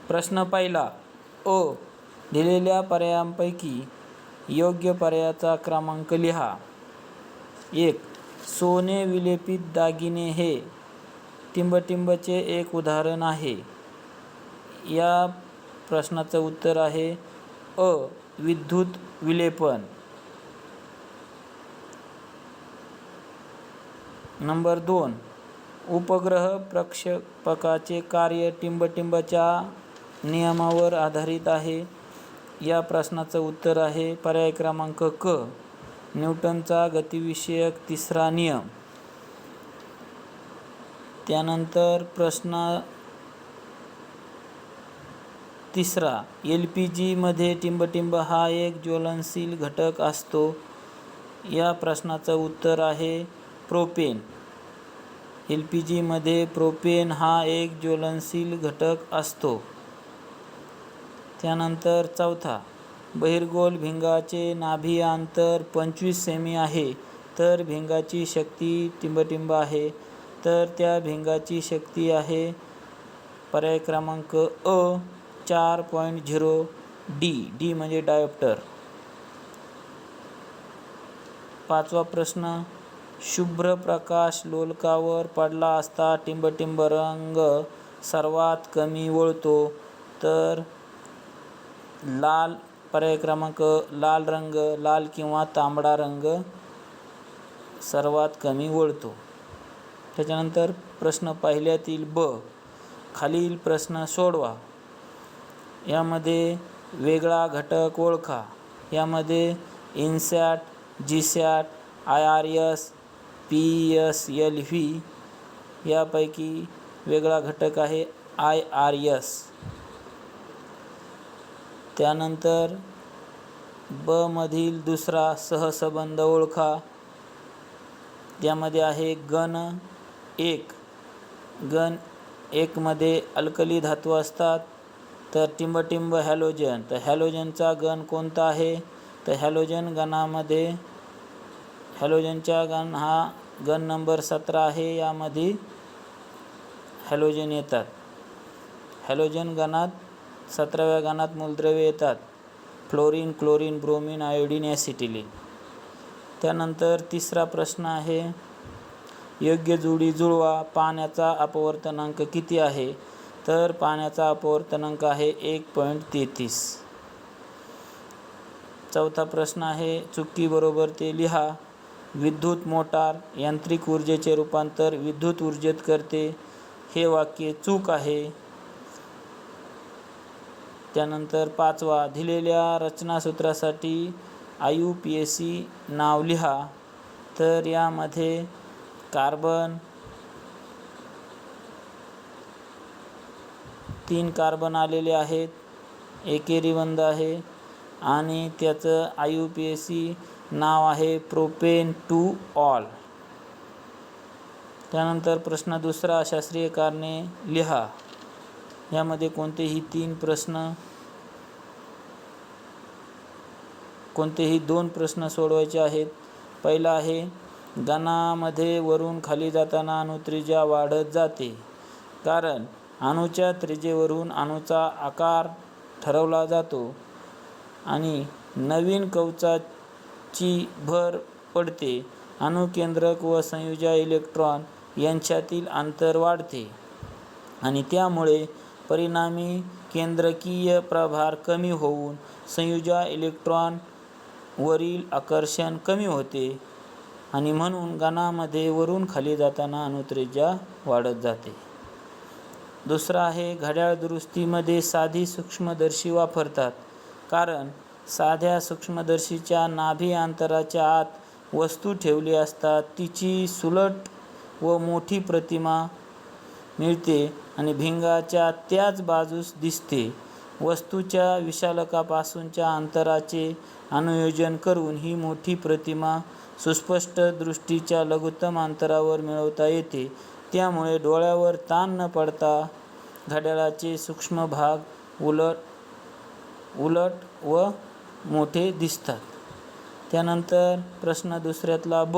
प्रश्न पहिला अ. दिलेल्या पर्यायांपैकी योग्य पर्यायाचा क्रमांक लिहा. 1. सोने विलेपित दागिने हे टिंबटिंबचे एक उदाहरण आहे. या प्रश्नाचं उत्तर आहे अ. विद्युत विलेपन. नंबर 2. उपग्रह प्रक्षेपकाचे कार्य टिंबटिंबच्या नियमावर आधारित आहे. या प्रश्नाचं उत्तर आहे पर्याय क्रमांक क. न्यूटनचा गतिविषयक तिसरा नियम. त्यानंतर प्रश्न तिसरा. LPG मध्ये टिंबटिंब हा एक ज्वलनशील घटक असतो. या प्रश्नाचं उत्तर आहे प्रोपेन. LPG मध्ये प्रोपेन हा एक ज्वलनशील घटक असतो. त्यानंतर चौथा. बहिर्गोल भिंगाचे नाभीय अंतर 25 सेमी आहे, तर भिंगाची शक्ती टिंबटिंब आहे, तर त्या भिंगाची शक्ती आहे पर्याय क्रमांक अ 4.0 डी. डी म्हणजे डायोप्टर. पाचवा प्रश्न. शुभ्र प्रकाश लोलकावर पडला असता टिंबटिंब रंग सर्वात कमी वळतो, तर लाल. पर्याय क्रमांक लाल रंग, लाल किंवा तांबडा रंग सर्वात कमी वळतो. त्याच्यानंतर प्रश्न पहिल्यातील ब. खालील प्रश्न सोडवा. यामध्ये वेगळा घटक ओळखा. यामध्ये इनसॅट, जीसॅट, IRS, PSLV यापैकी वेगळा घटक आहे IRS. त्यानंतर ब मधील दुसरा सहसंबंध ओळखा. यामध्ये आहे गण 1. गण 1 मध्ये अल्कली धातू असतात, तर टिंबटिंब हॅलोजन. तर हॅलोजनचा गण कोणता आहे? तर हॅलोजन गणामध्ये हॅलोजनचा गण हा गण नंबर 17 आहे. यामध्ये हॅलोजन येतात. हॅलोजन गणात 17व्या गणात मूलद्रव्ये येतात: फ्लोरीन, क्लोरीन, ब्रोमीन, आयोडीन, ॲसिटिलीन. त्यानंतर तिसरा प्रश्न आहे योग्य जोडी जुळवा. पाण्याचा अपवर्तनांक किती आहे? तर पाण्याचा अपवर्तनांक आहे 1.33. चौथा प्रश्न आहे चुकी बरोबर ते लिहा. विद्युत मोटार यांत्रिक ऊर्जेचे रूपांतर विद्युत ऊर्जेत करते, हे वाक्य चूक आहे. त्यानंतर पाचवा. दिलेल्या रचनासूत्रासाठी IUPAC नाव लिहा. तर यामध्ये कार्बन 3 कार्बन आलेले आहेत, एकेरी बंध आहे आणि त्याचं IUPAC नाव आहे प्रोपेन टू ऑल. त्यानंतर प्रश्न दुसरा. शास्त्रीय कारणे लिहा. यामध्ये कोणतेही 2 प्रश्न सोडवायचे आहेत. पहिला आहे गणामध्ये वरून खाली जाताना अणुत्रिज्या वाढत जाते, कारण अणूच्या त्रिज्येवरून अणूचा आकार ठरवला जातो आणि नवीन कवचाची भर पडते. अणुकेंद्रक व संयुजा इलेक्ट्रॉन यांच्यातील अंतर वाढते आणि त्यामुळे परिणामी केंद्रकीय प्रभार कमी होऊन संयुजा इलेक्ट्रॉन वरील आकर्षण कमी होते आणि म्हणून गणामध्ये वरून खाली जाताना अणुत्रिज्या वाढत जाते. दुसरा आहे घड्याळ दुरुस्तीमध्ये साधी सूक्ष्मदर्शी वापरतात, कारण साध्या सूक्ष्मदर्शीच्या नाभी अंतराच्या आत वस्तू ठेवली असता तिची सुलट व मोठी प्रतिमा मिळते आणि भिंगाच्या त्याच बाजूस दिसते. वस्तूच्या विशालकापासूनच्या अंतराचे अनुयोजन करून ही मोठी प्रतिमा सुस्पष्ट दृष्टीच्या लघुत्तम अंतरावर मिळवता येते. त्यामुळे डोळ्यावर ताण न पडता घड्याळाचे सूक्ष्म भाग उलट व मोठे दिसतात. त्यानंतर प्रश्न दुसऱ्यातला ब.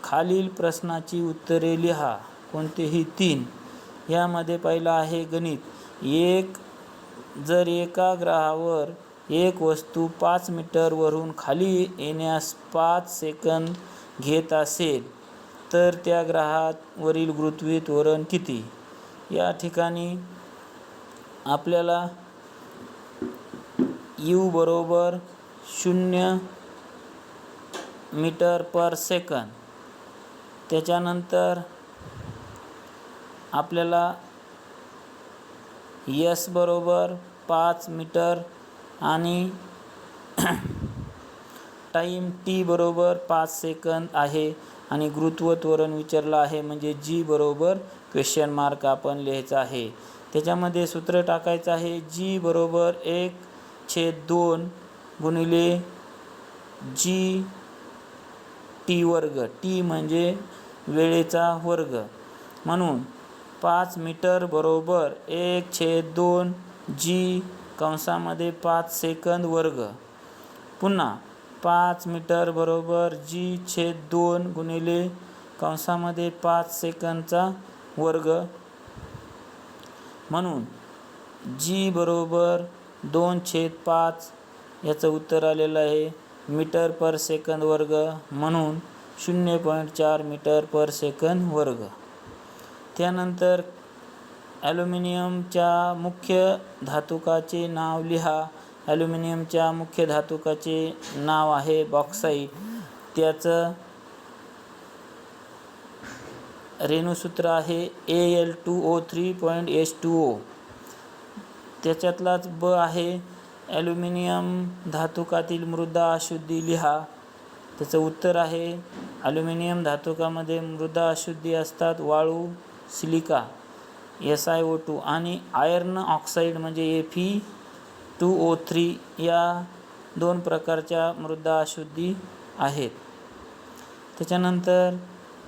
खालील प्रश्नाची उत्तरे लिहा. कोणतेही 3. यामध्ये पहिला आहे गणित. 1 जर एका ग्रहावर एक वस्तू 5 मीटरवरून खाली येण्यास 5 सेकंद घेत असेल तर त्या ग्रहावरील गुरुत्वीय त्वरण किती? या ठिकाणी आपल्याला u बरोबर 0 मीटर पर सेकंद, त्याच्यानंतर आपल्याला s बरोबर 5 मीटर आणि टाईम t बरोबर 5 सेकंद आहे आणि गुरुत्व त्वरण विचारलं आहे, म्हणजे g बरोबर क्वेश्चन मार्क आपण लिहायचं आहे. त्याच्यामध्ये सूत्र टाकायचं आहे g बरोबर 1/2 गुणिले g t वर्ग. t म्हणजे वेळेचा वर्ग, म्हणून 5 मीटर बरोबर 1/2 g कंसामध्ये 5 सेकंद वर्ग, पुन्हा 5 मीटर बरोबर g/2 गुणिले कंसामध्ये 5 सेकंदचा वर्ग, म्हणून g बरोबर 2/5. याचं उत्तर आलेलं आहे मीटर पर सेकंद वर्ग, म्हणून 0.4 मीटर पर सेकंद वर्ग. त्यानंतर ॲल्युमिनियमच्या मुख्य धातुकाचे नाव लिहा. ॲल्युमिनियमच्या मुख्य धातुकाचे नाव आहे बॉक्साईट. त्याचं रेणुसूत्र आहे Al2O3.H2O. त्याच्यातलाच ब आहे ॲल्युमिनियम धातुकातील मृदा अशुद्धी लिहा. त्याचं उत्तर आहे ॲल्युमिनियम धातुकामध्ये मृदा अशुद्धी असतात वाळू, सिलिका SiO2 आणि आयर्न ऑक्साईड म्हणजे Fe2O3 या 2 प्रकारच्या मृदा अशुद्धी आहेत. त्याच्यानंतर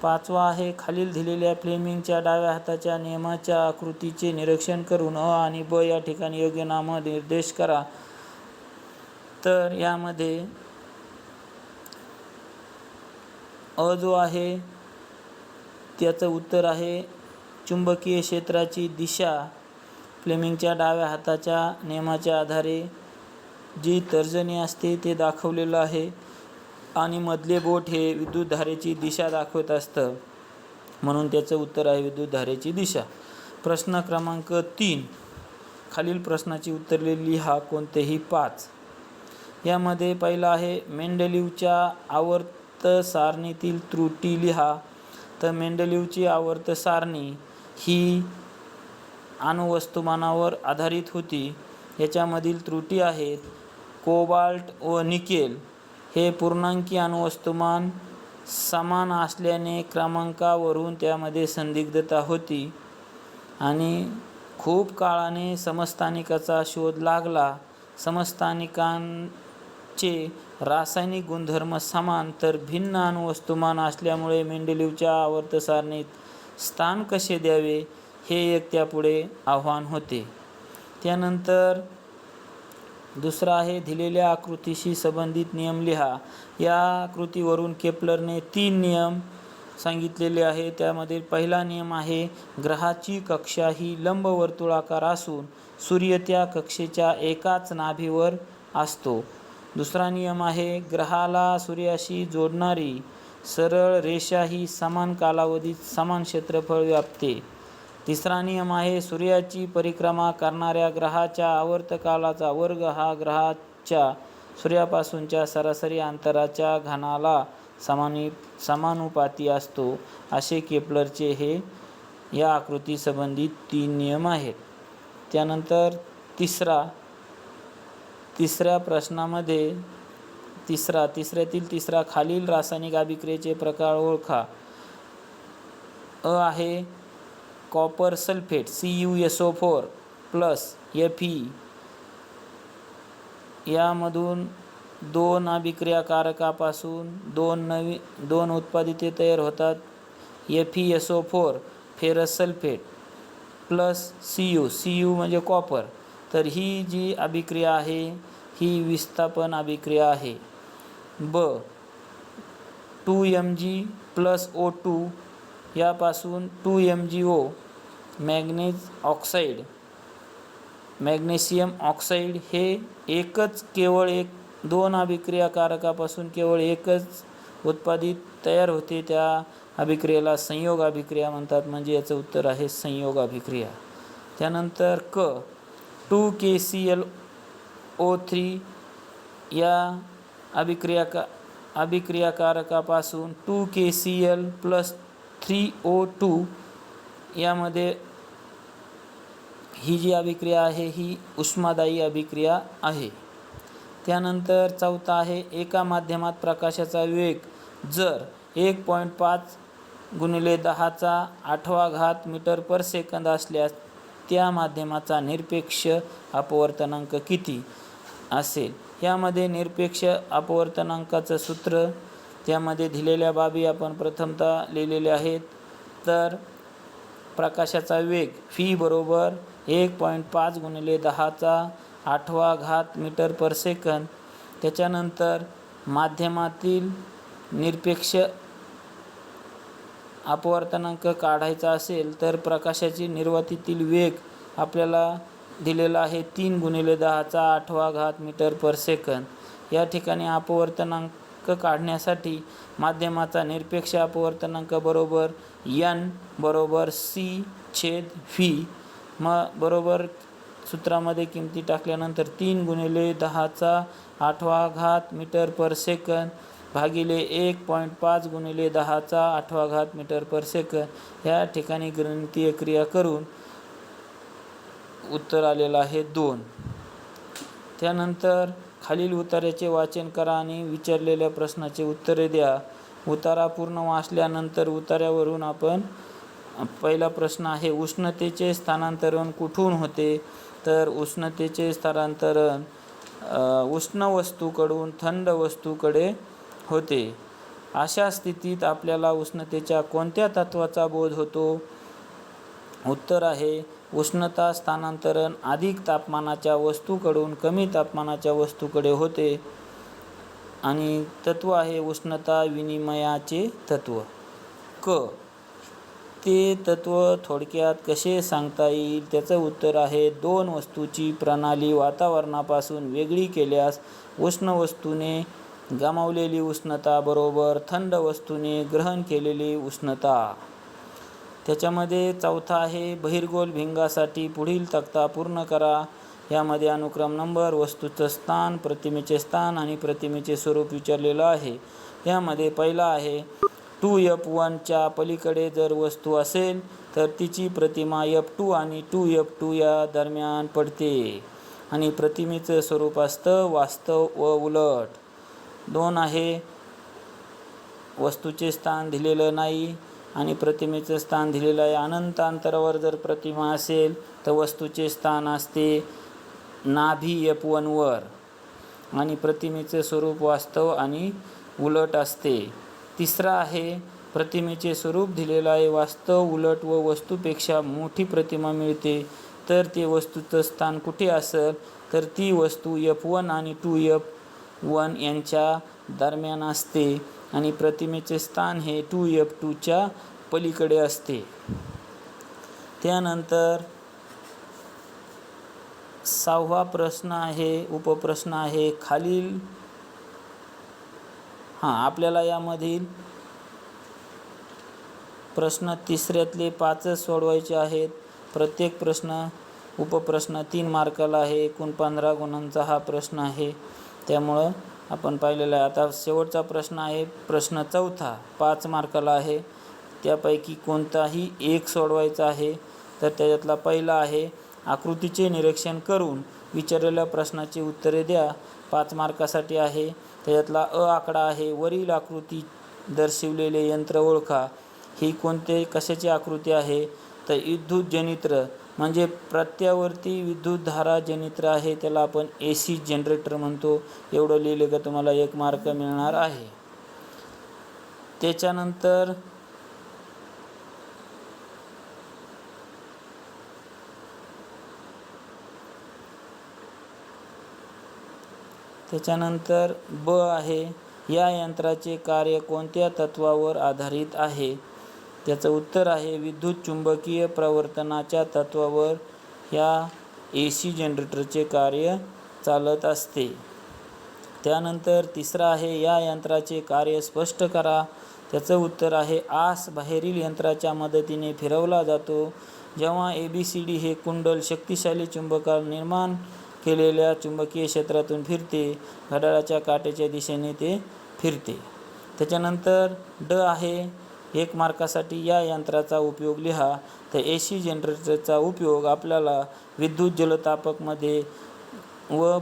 5वा आहे खालील दिलेल्या फ्लेमिंगच्या डाव्या हाताच्या नियमाच्या आकृतीचे निरीक्षण करून अ आणि ब या ठिकाणी योग्य नामनिर्देश करा. तर यामध्ये अ जो आहे त्याचं उत्तर आहे चुंबकीय क्षेत्राची दिशा फ्लेमिंगच्या डाव्या हाताच्या नियमाच्या आधारे जी तर्जनी असते ते दाखवलेलं आहे आणि मधले बोट हे विद्युतधारेची दिशा दाखवत असतं, म्हणून त्याचं उत्तर आहे विद्युतधारेची दिशा. प्रश्न क्रमांक 3, खालील प्रश्नाची उत्तरे लिहा कोणतेही 5. यामध्ये पहिला आहे मेंडलीवच्या आवर्त सारणीतील त्रुटी लिहा. तर मेंडलीवची आवर्त सारणी ही अणुवस्तुमानावर आधारित होती. याच्यामधील त्रुटी आहेत कोबाल्ट व निकेल हे पूर्णांकी अणुवस्तुमान समान असल्याने क्रमांकावरून त्यामध्ये संदिग्धता होती आणि खूप काळाने समस्थानिकाचा शोध लागला. समस्थानिकांचे रासायनिक गुणधर्म समान तर भिन्न अणुवस्तुमान असल्यामुळे मेंडलीवच्या आवर्त सारणीत स्थान कसे द्यावे हे एक त्यापुढे आव्हान होते. त्यानंतर दुसरा आहे दिलेल्या आकृतीशी संबंधित नियम लिहा. या आकृतीवरून केप्लरने 3 नियम सांगितलेले आहे. त्यामध्ये पहिला नियम आहे ग्रहाची कक्षा ही लंबवर्तुळाकार असून सूर्य त्या कक्षेच्या एकाच नाभीवर असतो. दुसरा नियम आहे ग्रहाला सूर्याशी जोडणारी सरळ रेषा ही समान कालावधीत समान क्षेत्रफळ व्यापते. तिसरा नियम आहे सूर्याची परिक्रमा करणाऱ्या ग्रहाच्या आवर्तकालाचा वर्ग हा ग्रहाच्या सूर्यापासूनच्या सरासरी अंतराच्या घनाला समानुपाती असतो. असे केप्लरचे हे या आकृती संबंधित 3 नियम आहेत. त्यानंतर तिसऱ्या प्रश्नामध्ये तिसऱ्यातील तिसरा खालील रासायनिक अभिक्रियेचे प्रकार ओळखा. अ आहे copper sulphate CuSO4 plus Fe. यामधून 2 अभिक्रियाकारकापासून 2 उत्पादिते तयार होतात. FeSO4 ferrous sulphate plus Cu म्हणजे कॉपर. तर ही जी अभिक्रिया आहे ही विस्थापन अभिक्रिया आहे. ब 2Mg प्लस O2 यापासून 2MgO मॅग्नेज ऑक्साईड मॅग्नेशियम ऑक्साईड हे एकच केवळ दोन अभिक्रियाकारकापासून केवळ एकच उत्पादित तयार होते, त्या अभिक्रियेला संयोग अभिक्रिया म्हणतात. म्हणजे याचं उत्तर आहे संयोग अभिक्रिया. त्यानंतर क 2KClO3 या अभिक्रियाकारकापासून 2KCl+3O2 यामध्ये ही जी अभिक्रिया आहे ही उष्मादायी अभिक्रिया आहे. त्यानंतर चौथा आहे एका माध्यमात प्रकाशाचा वेग जर 1.5 × 10⁸ मीटर/सेकंद असल्यास त्या माध्यमाचा निरपेक्ष अपवर्तनांक किती असेल. यामध्ये निरपेक्ष अपवर्तनांकाचं सूत्र त्यामध्ये दिलेल्या बाबी आपण प्रथमतः लिहिलेले आहेत. तर प्रकाशाचा वेग फी बरोबर 1.5 × 10⁸ मीटर/सेकंद. त्याच्यानंतर माध्यमातील निरपेक्ष अपवर्तनांक काढायचा असेल तर प्रकाशाची निर्वातीतील वेग आपल्याला दिलेला आहे 3 × 10⁸ मीटर/सेकंद. या ठिकाणी अपवर्तनांक काढण्यासाठी माध्यमाचा निरपेक्ष अपवर्तनांक बरोबर n बरोबर c/v. मग बरोबर सूत्रामध्ये किमती टाकल्यानंतर 3 × 10⁸ मीटर/सेकंद भागिले 1.5 × 10⁸ मीटर/सेकंद. या ठिकाणी गणितीय क्रिया करून उत्तर आलेलं आहे 2. त्यानंतर खालील उतार्याचे वाचन करा आणि विचारलेल्या प्रश्नाचे उत्तरे द्या. उतारा पूर्ण वाचल्यानंतर उतार्यावरून आपण पहिला प्रश्न आहे उष्णतेचे स्थानांतरण कुठून होते. तर उष्णतेचे स्थानांतरण उष्ण वस्तूकडून थंड वस्तूकडे होते. अशा स्थितीत आपल्याला उष्णतेच्या कोणत्या तत्वाचा बोध होतो. उत्तर आहे उष्णता स्थानांतरण अधिक तापमानाच्या वस्तूकडून कमी तापमानाच्या वस्तूकडे होते आणि तत्व आहे उष्णता विनिमयाचे तत्व. क ते तत्व थोडक्यात कसे सांगता येईल. त्याचं उत्तर आहे दोन वस्तूची प्रणाली वातावरणापासून वेगळी केल्यास उष्ण वस्तूने गमावलेली उष्णता बरोबर थंड वस्तूने ग्रहण केलेली उष्णता. त्याच्यामध्ये चौथा आहे बहिर्गोल भिंगासाठी पुढील तक्ता पूर्ण करा. यामध्ये अनुक्रम नंबर, वस्तूचं स्थान, प्रतिमेचे स्थान आणि प्रतिमेचे स्वरूप विचारलेलं आहे. यामध्ये पहिला आहे 2F1च्या पलीकडे जर वस्तू असेल तर तिची प्रतिमा F2 आणि 2F2 या दरम्यान पडते आणि प्रतिमेचं स्वरूप असतं वास्तव व उलट. 2 आहे वस्तूचे स्थान दिलेलं नाही आणि प्रतिमेचं स्थान दिलेलं आहे. अनंत अंतरावर जर प्रतिमा असेल तर वस्तूचे स्थान असते नाभी F1 वर आणि प्रतिमेचे स्वरूप वास्तव आणि उलट असते. तिसरा आहे प्रतिमेचे स्वरूप दिलेलं आहे वास्तव उलट व वस्तूपेक्षा मोठी प्रतिमा मिळते तर ते वस्तूचं स्थान कुठे असेल तर ती वस्तू F1 आणि 2F1 यांच्या दरम्यान असते आणि प्रतिमेचे स्थान हे 2F2च्या पलीकडे असते. त्यानंतर 6वा प्रश्न आहे उपप्रश्न आहे खालील आपल्याला यामधील प्रश्न तिसऱ्यातले 5 सोडवायचे आहेत. प्रत्येक प्रश्न उपप्रश्न 3 मार्काला आहे. एकूण 15 गुणांचा हा प्रश्न आहे. त्यामुळं आपण पाहिलेला आहे. आता शेवटचा प्रश्न आहे प्रश्न 4 5 मार्काला आहे. त्यापैकी कोणताही एक सोडवायचा आहे. तर त्याच्यातला पहिला आहे आकृतीचे निरीक्षण करून विचारलेल्या प्रश्नाची उत्तरे द्या. 5 मार्कासाठी आहे. त्याच्यातला आकडा आहे वरील आकृती दर्शविलेले यंत्र ओळखा. ही कोणते कशाची आकृती आहे तर विद्युत जनित्र म्हणजे प्रत्यावर्ती विद्युतधारा जनित्र आहे. त्याला आपण AC जनरेटर म्हणतो. एवढं लिहिलं का तुम्हाला 1 मार्क मिळणार आहे. त्याच्यानंतर ब आहे या यंत्राचे कार्य कोणत्या तत्वावर आधारित आहे. त्याचं उत्तर आहे विद्युत चुंबकीय प्रवर्तनाच्या तत्वावर या AC जनरेटरचे कार्य चालत असते. त्यानंतर तिसरा आहे, या यंत्राचे कार्य स्पष्ट करा. त्याचं उत्तर आहे, आस बाहेरील यंत्राच्या मदतीने फिरवला जातो. जेव्हा ABCD हे कुंडल शक्तिशाली चुंबकाला निर्माण केलेल्या चुंबकीय क्षेत्रातून फिरते, घड्याळाच्या काट्याच्या दिशेने ते फिरते. त्याच्यानंतर ड आहे, 1 मार्कासाठी या यंत्राचा उपयोग लिहा. तर AC जनरेटरचा उपयोग आपल्याला विद्युत जलतापकमध्ये व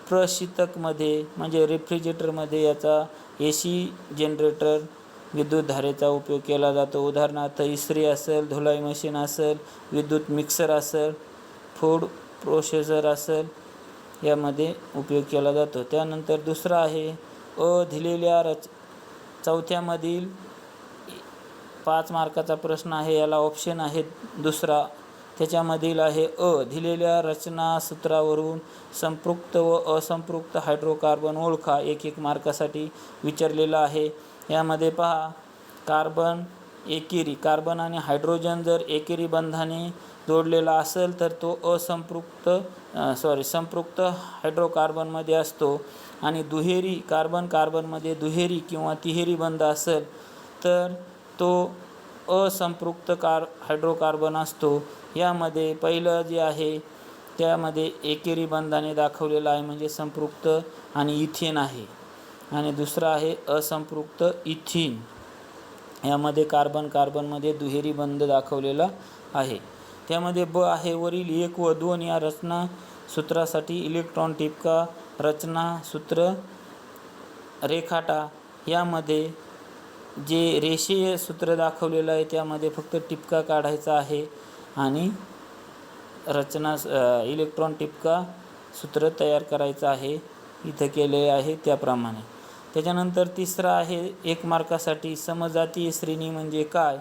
प्रशीतकमध्ये म्हणजे रेफ्रिजरेटरमध्ये याचा AC जनरेटर विद्युत धारेचा उपयोग केला जातो. उदाहरणार्थ इस्त्री असेल, धुलाई मशीन असेल, विद्युत मिक्सर असेल, फूड प्रोसेसर असेल, यामध्ये उपयोग केला जातो. त्यानंतर दुसरा आहे, दिलेल्या चौथ्यामधील 5 मार्काचा प्रश्न आहे. याला ऑप्शन आहेत दुसरा. त्याच्यामधील आहे दिलेल्या रचनासूत्रावरून संपृक्त व असंपृक्त हायड्रोकार्बन ओळखा. 1 मार्कासाठी विचारलेला आहे. यामध्ये पहा, कार्बन एकेरी, कार्बन आणि हायड्रोजन जर एकेरी बंधाने जोडलेला असेल तर तो संपृक्त हायड्रोकार्बनमध्ये असतो. आणि दुहेरी कार्बनमध्ये दुहेरी किंवा तिहेरी बंध असेल तर तो असंपृक्त हायड्रोकार्बन असतो. यामध्ये पहिलं जे आहे त्यामध्ये एकेरी बंधाने दाखवलेलं आहे म्हणजे संपृक्त आणि इथेन आहे. आणि दुसरं आहे असंपृक्त इथिन. यामध्ये कार्बनमध्ये दुहेरी बंध दाखवलेला आहे. त्यामध्ये ब आहे, वरील 1 व 2 या रचना सूत्रासाठी इलेक्ट्रॉन टिपका रचना सूत्र रेखाटा. यामध्ये जे रेषीय सूत्र दाखवलेलं आहे त्यामध्ये फक्त टिपका काढायचा आहे आणि इलेक्ट्रॉन टिपका सूत्र तयार करायचं आहे. इथं केले आहे त्याप्रमाणे. त्याच्यानंतर तिसरा आहे 1 मार्कासाठी, समजातीय श्रेणी म्हणजे काय.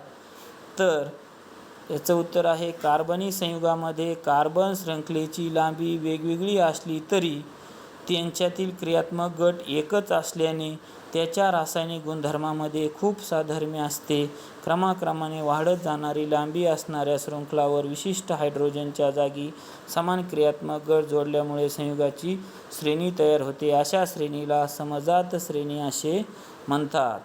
तर याचं उत्तर आहे, कार्बनी संयुगामध्ये कार्बन शृंखलेची लांबी वेगवेगळी असली तरी त्यांच्यातील क्रियात्मक गट एकच असल्याने त्याच्या रासायनिक गुणधर्मामध्ये खूप साधर्म्य असते. क्रमाक्रमाने वाढत जाणारी लांबी असणाऱ्या शृंखलावर विशिष्ट हायड्रोजनच्या जागी समान क्रियात्मक गट जोडल्यामुळे संयुगाची श्रेणी तयार होते. अशा श्रेणीला समजात श्रेणी असे म्हणतात.